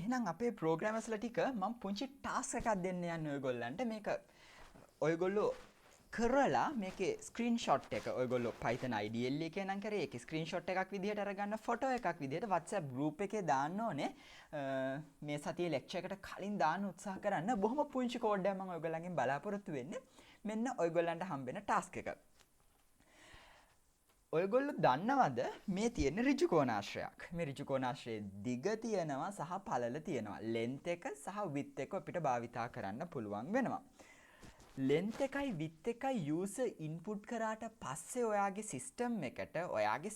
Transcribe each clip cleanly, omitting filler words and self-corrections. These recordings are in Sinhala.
එහෙනම් අපේ ප්‍රෝග්‍රෑමර්ස්ලා ටික මම පුංචි ටාස්ක් එකක් දෙන්න යන්නේ ඔයගොල්ලන්ට. මේක ඔයගොල්ලෝ කරලා මේකේ ස්ක්‍රීන්ෂොට් එක ඔයගොල්ලෝ Python IDLE එකේ නම් කරේ ඒක ස්ක්‍රීන්ෂොට් එකක් විදිහට අරගන්න ෆොටෝ එකක් විදිහට WhatsApp group එකේ දාන්න ඕනේ. මේ සතියේ ලෙක්චර් එකට කලින් දාන්න උත්සාහ කරන්න. බොහොම පුංචි කෝඩ් එකක් මම ඔයගොල්ලන්ගෙන් බලාපොරොත්තු වෙන්නේ. මෙන්න ඔයගොල්ලන්ට හම්බෙන ටාස්ක් එක. ඔයගොල්ලෝ දන්නවද මේ තියෙන ඍජු කෝණාශ්‍රයක්. මේ ඍජු කෝණාශ්‍රයේ දිග තියෙනවා සහ පළල තියෙනවා. length එක සහ width එක අපිට භාවිතා කරන්න පුළුවන් වෙනවා. length එකයි width එකයි user input කරාට පස්සේ ඔයාගේ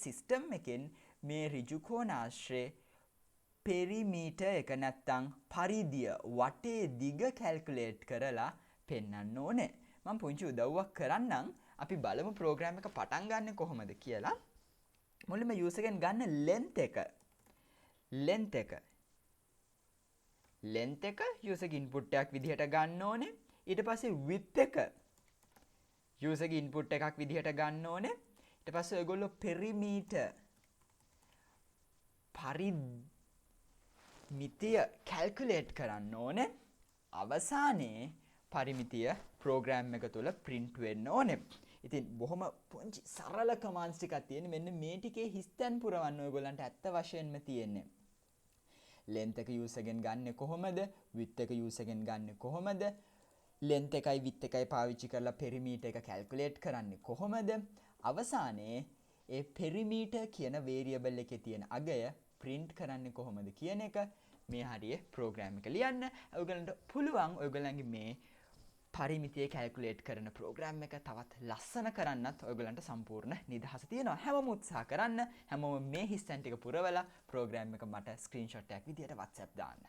system එකෙන් මේ ඍජු කෝණාශ්‍රයේ පෙරිමීටර් එක නැත්තම් පරිධිය වටේ දිග කැල්කියුලේට් කරලා පෙන්වන්න ඕනේ. මම පුංචි උදව්වක් කරන්නම්. අපි බලමු ප්‍රෝග්‍රෑම් එක පටන් ගන්න කොහොමද කියලා. මුලින්ම user එකෙන් ගන්න length එක user ගේ input එකක් විදිහට ගන්න ඕනේ. ඊට පස්සේ width එක user ගේ input එකක් විදිහට ගන්න ඕනේ. ඊට පස්සේ ඔයගොල්ලෝ පෙරිමීටර් පරිමිතිය කැල්කියුලේට් කරන්න ඕනේ. අවසානයේ පරිමිතිය ප්‍රෝග්‍රෑම් එක තුල print වෙන්න ඕනේ. ඉතින් බොහොම පුංචි සරල කමාන්ඩ්ස් ටිකක් තියෙන්නේ. මෙන්න මේ ටිකේ හිස්තැන් පුරවන්න ඔයගොල්ලන්ට ඇත්ත වශයෙන්ම තියෙන්නේ. length එක user ගෙන් ගන්නෙ කොහොමද? width එක user ගෙන් ගන්නෙ කොහොමද? length එකයි width එකයි පාවිච්චි කරලා පෙරිමීටර් එක කැල්කියුලේට් කරන්නේ කොහොමද? අවසානයේ ඒ පෙරිමීටර් කියන වේරියබල් එකේ තියෙන අගය print කරන්නේ කොහොමද කියන එක මේ හරියේ ප්‍රෝග්‍රෑම් එක ලියන්න. ඔයගොල්ලන්ට පුළුවන් ඔයගොල්ලන්ගේ මේ පරිමිතිය කැල්කියුලේට් කරන ප්‍රෝග්‍රෑම් එක තවත් ලස්සන කරන්නත් ඔයගොල්ලන්ට සම්පූර්ණ නිදහස තියෙනවා. හැමෝම උත්සාහ කරන්න. හැමෝම මේ හිස්තැන් ටික පුරවලා ප්‍රෝග්‍රෑම් එක මට ස්ක්‍රීන්ෂොට් එකක් විදියට WhatsApp දාන්න.